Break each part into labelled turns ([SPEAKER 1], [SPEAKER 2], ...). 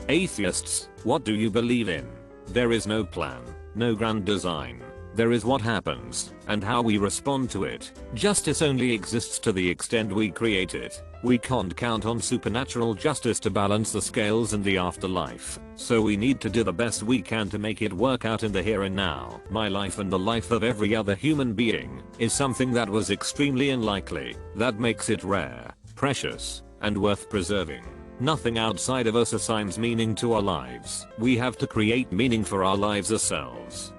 [SPEAKER 1] Atheists, what do you believe in? There is no plan, no grand design. There is what happens, and how we respond to it. Justice only exists to the extent we create it. We can't count on supernatural justice to balance the scales in the afterlife, so we need to do the best we can to make it work out in the here and now. My life and the life of every other human being is something that was extremely unlikely. That makes it rare, precious, and worth preserving. Nothing outside of us assigns meaning to our lives. We have to create meaning for our lives ourselves.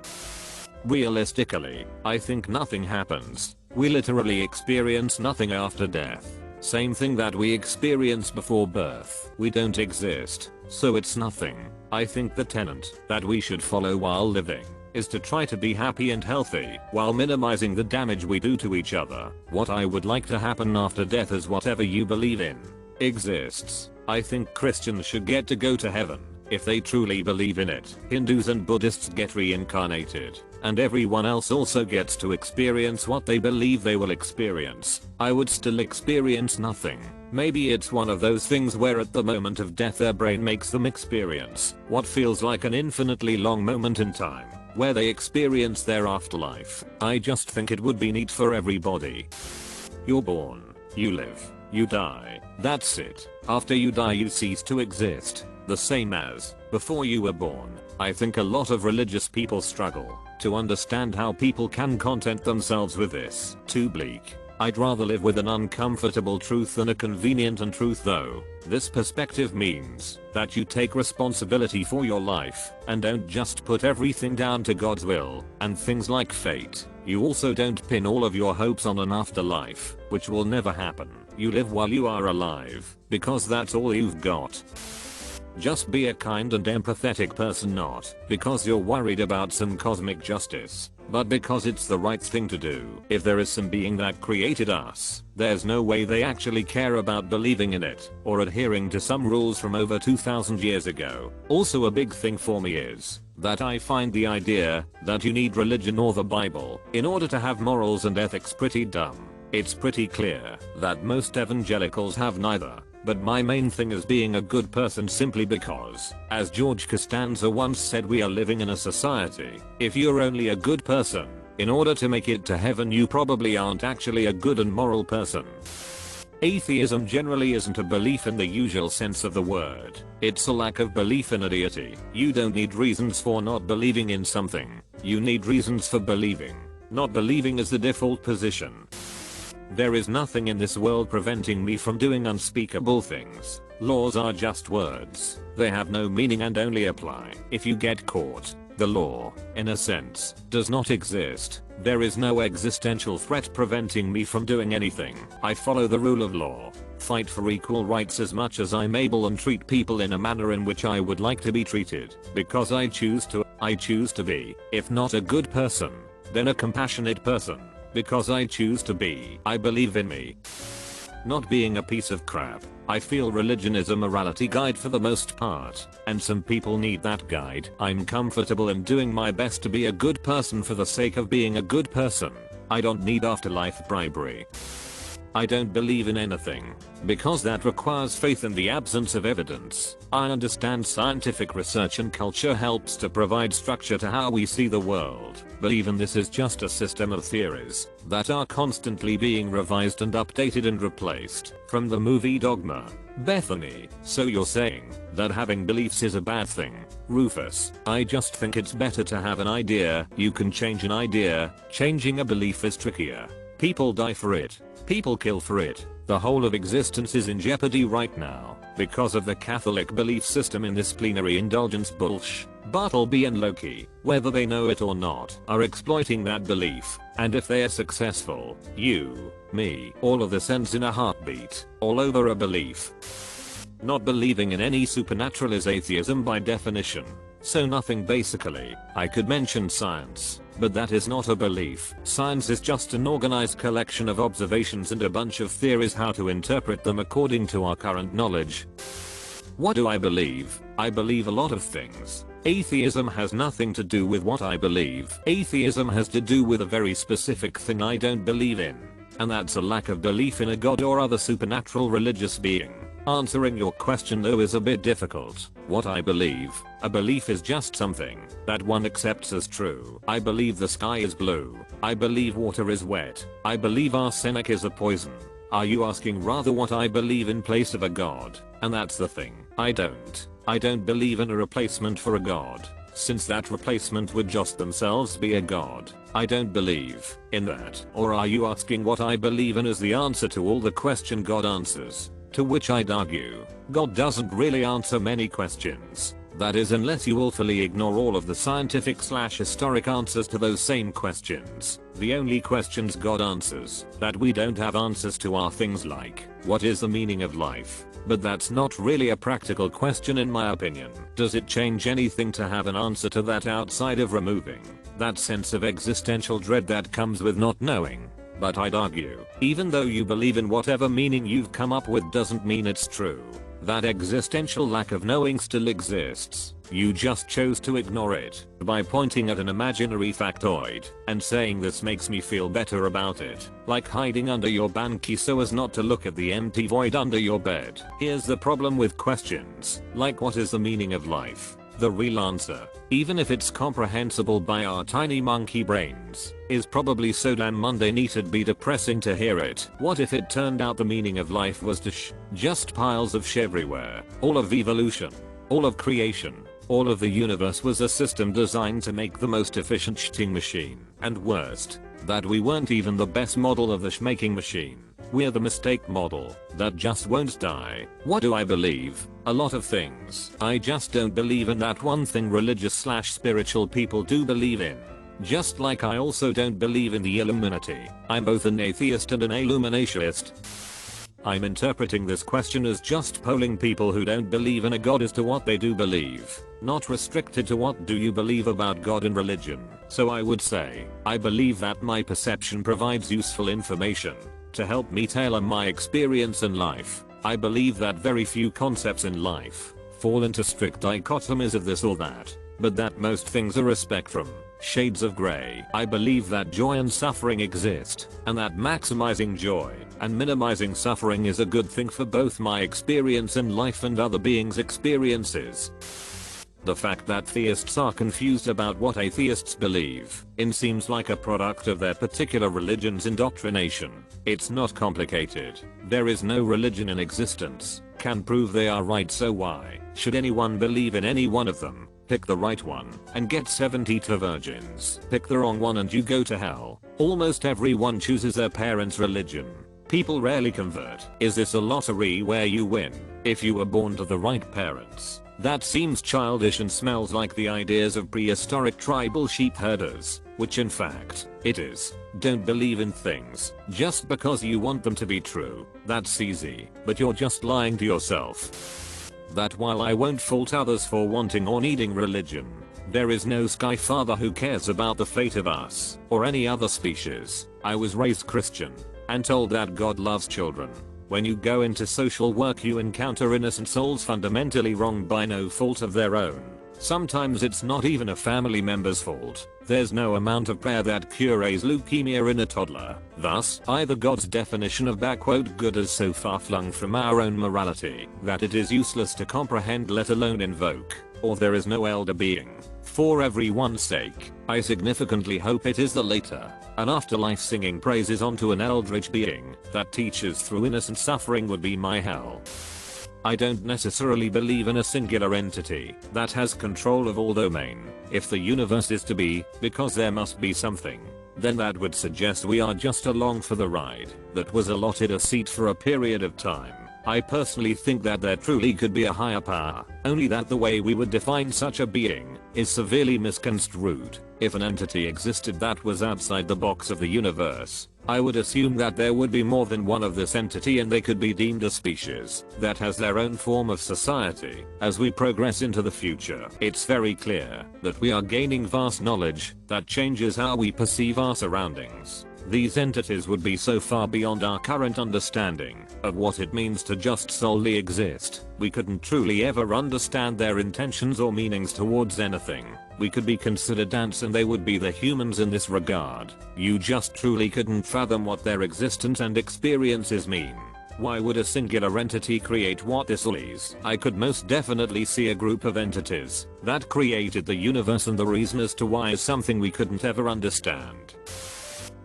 [SPEAKER 1] Realistically, I think nothing happens. We literally experience nothing after death. Same thing that we experience before birth. We don't exist, so it's nothing. I think the tenet that we should follow while living is to try to be happy and healthy while minimizing the damage we do to each other. What I would like to happen after death is whatever you believe in exists. I think Christians should get to go to heaven if they truly believe in it. Hindus and Buddhists get reincarnated, and everyone else also gets to experience what they believe they will experience. I would still experience nothing. Maybe it's one of those things where at the moment of death their brain makes them experience what feels like an infinitely long moment in time, where they experience their afterlife. I just think it would be neat for everybody. You're born, you live, you die. That's it. After you die you cease to exist. The same as before you were born. I think a lot of religious people struggle to understand how people can content themselves with this. Too bleak. I'd rather live with an uncomfortable truth than a convenient untruth though. This perspective means that you take responsibility for your life and don't just put everything down to God's will and things like fate. You also don't pin all of your hopes on an afterlife, which will never happen. You live while you are alive, because that's all you've got. Just be a kind and empathetic person, not because you're worried about some cosmic justice, but because it's the right thing to do. If there is some being that created us, there's no way they actually care about believing in it or adhering to some rules from over 2000 years ago. Also, a big thing for me is that I find the idea that you need religion or the Bible in order to have morals and ethics pretty dumb. It's pretty clear that most evangelicals have neither. But my main thing is being a good person, simply because, as George Costanza once said, we are living in a society. If you're only a good person, in order to make it to heaven, you probably aren't actually a good and moral person. Atheism generally isn't a belief in the usual sense of the word. It's a lack of belief in a deity. You don't need reasons for not believing in something. You need reasons for believing. Not believing is the default position. There is nothing in this world preventing me from doing unspeakable things. Laws are just words. They have no meaning and only apply if you get caught. The law, in a sense, does not exist. There is no existential threat preventing me from doing anything. I follow the rule of law, fight for equal rights as much as I'm able, and treat people in a manner in which I would like to be treated, because I choose to be, if not a good person, then a compassionate person. Because I choose to be. I believe in me not being a piece of crap. I feel religion is a morality guide for the most part, and some people need that guide. I'm comfortable in doing my best to be a good person for the sake of being a good person. I don't need afterlife bribery. I don't believe in anything, because that requires faith in the absence of evidence. I understand scientific research and culture helps to provide structure to how we see the world, but even this is just a system of theories that are constantly being revised and updated and replaced. From the movie Dogma, Bethany, so you're saying that having beliefs is a bad thing? Rufus, I just think it's better to have an idea. You can change an idea. Changing a belief is trickier. People die for it. People kill for it. The whole of existence is in jeopardy right now because of the Catholic belief system in this plenary indulgence bullsh. Bartleby and Loki, whether they know it or not, are exploiting that belief, and if they are successful, you, me, all of this ends in a heartbeat, all over a belief. Not believing in any supernatural is atheism by definition. So nothing basically. I could mention science, but that is not a belief. Science is just an organized collection of observations and a bunch of theories how to interpret them according to our current knowledge. What do I believe? I believe a lot of things. Atheism has nothing to do with what I believe. Atheism has to do with a very specific thing I don't believe in, and that's a lack of belief in a god or other supernatural religious being. Answering your question though is a bit difficult. What I believe. A belief is just something that one accepts as true. I believe the sky is blue. I believe water is wet. I believe arsenic is a poison. Are you asking rather what I believe in place of a god? And that's the thing. I don't believe in a replacement for a god, since that replacement would just themselves be a god. I don't believe in that. Or are you asking what I believe in as the answer to all the question God answers? To which I'd argue, God doesn't really answer many questions. That is, unless you willfully ignore all of the scientific/historic answers to those same questions. The only questions God answers that we don't have answers to are things like, what is the meaning of life? But that's not really a practical question in my opinion. Does it change anything to have an answer to that outside of removing that sense of existential dread that comes with not knowing? But I'd argue, even though you believe in whatever meaning you've come up with doesn't mean it's true. That existential lack of knowing still exists. You just chose to ignore it by pointing at an imaginary factoid and saying this makes me feel better about it. Like hiding under your banky so as not to look at the empty void under your bed. Here's the problem with questions like what is the meaning of life? The real answer, even if it's comprehensible by our tiny monkey brains, is probably so damn mundane it'd be depressing to hear it. What if it turned out the meaning of life was just piles of everywhere, all of evolution, all of creation, all of the universe was a system designed to make the most efficient shitting machine. And worst, that we weren't even the best model of the making machine. We're the mistake model that just won't die. What do I believe? A lot of things. I just don't believe in that one thing religious/spiritual people do believe in. Just like I also don't believe in the Illuminati. I'm both an atheist and an illuminationist. I'm interpreting this question as just polling people who don't believe in a god as to what they do believe, not restricted to what do you believe about God and religion. So I would say, I believe that my perception provides useful information to help me tailor my experience in life. I believe that very few concepts in life fall into strict dichotomies of this or that, but that most things are a spectrum, shades of gray. I believe that joy and suffering exist, and that maximizing joy and minimizing suffering is a good thing for both my experience in life and other beings' experiences. The fact that theists are confused about what atheists believe in seems like a product of their particular religion's indoctrination. It's not complicated. There is no religion in existence. Can prove they are right, so why should anyone believe in any one of them? Pick the right one and get 72 virgins. Pick the wrong one and you go to hell. Almost everyone chooses their parents' religion. People rarely convert. Is this a lottery where you win if you were born to the right parents? That seems childish and smells like the ideas of prehistoric tribal sheep herders, which in fact, it is. Don't believe in things just because you want them to be true. That's easy, but you're just lying to yourself. That while I won't fault others for wanting or needing religion, there is no Sky Father who cares about the fate of us or any other species. I was raised Christian and told that God loves children. When you go into social work you encounter innocent souls fundamentally wronged by no fault of their own. Sometimes it's not even a family member's fault. There's no amount of prayer that cures leukemia in a toddler. Thus, either God's definition of "good" is so far flung from our own morality that it is useless to comprehend let alone invoke, or there is no elder being. For everyone's sake, I significantly hope it is the later. An afterlife singing praises onto an eldritch being that teaches through innocent suffering would be my hell. I don't necessarily believe in a singular entity that has control of all domain. If the universe is to be, because there must be something, then that would suggest we are just along for the ride that was allotted a seat for a period of time. I personally think that there truly could be a higher power, only that the way we would define such a being is severely misconstrued. If an entity existed that was outside the box of the universe, I would assume that there would be more than one of this entity and they could be deemed a species that has their own form of society. As we progress into the future, it's very clear that we are gaining vast knowledge that changes how we perceive our surroundings. These entities would be so far beyond our current understanding of what it means to just solely exist. We couldn't truly ever understand their intentions or meanings towards anything. We could be considered ants and they would be the humans in this regard. You just truly couldn't fathom what their existence and experiences mean. Why would a singular entity create what this is? I could most definitely see a group of entities that created the universe, and the reason as to why is something we couldn't ever understand.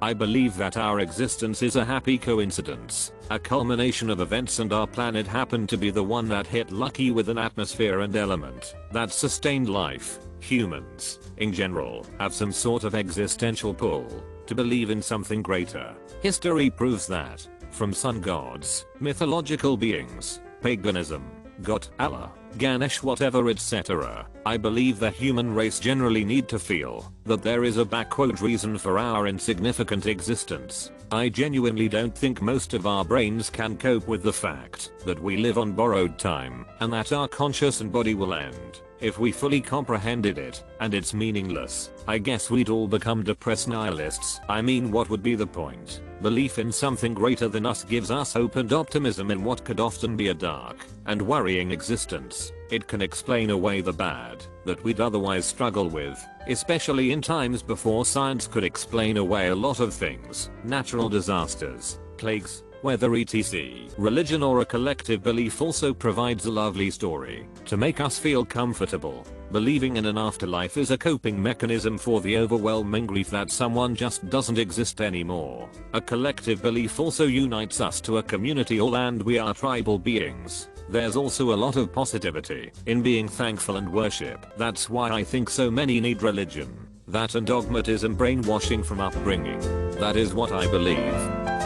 [SPEAKER 1] I believe that our existence is a happy coincidence, a culmination of events, and our planet happened to be the one that hit lucky with an atmosphere and element that sustained life. Humans, in general, have some sort of existential pull to believe in something greater. History proves that, from sun gods, mythological beings, paganism, God, Allah, Ganesh, whatever, etc. I believe the human race generally need to feel that there is a reason for our insignificant existence. I genuinely don't think most of our brains can cope with the fact that we live on borrowed time and that our conscious and body will end. If we fully comprehended it, and it's meaningless, I guess we'd all become depressed nihilists. I mean, what would be the point? Belief in something greater than us gives us hope and optimism in what could often be a dark and worrying existence. It can explain away the bad that we'd otherwise struggle with, especially in times before science could explain away a lot of things. Natural disasters, plagues, weather, etc. Religion or a collective belief also provides a lovely story to make us feel comfortable. Believing in an afterlife is a coping mechanism for the overwhelming grief that someone just doesn't exist anymore. A collective belief also unites us to a community, and we are tribal beings. There's also a lot of positivity in being thankful and worship. That's why I think so many need religion. That and dogmatism, brainwashing from upbringing. That is what I believe.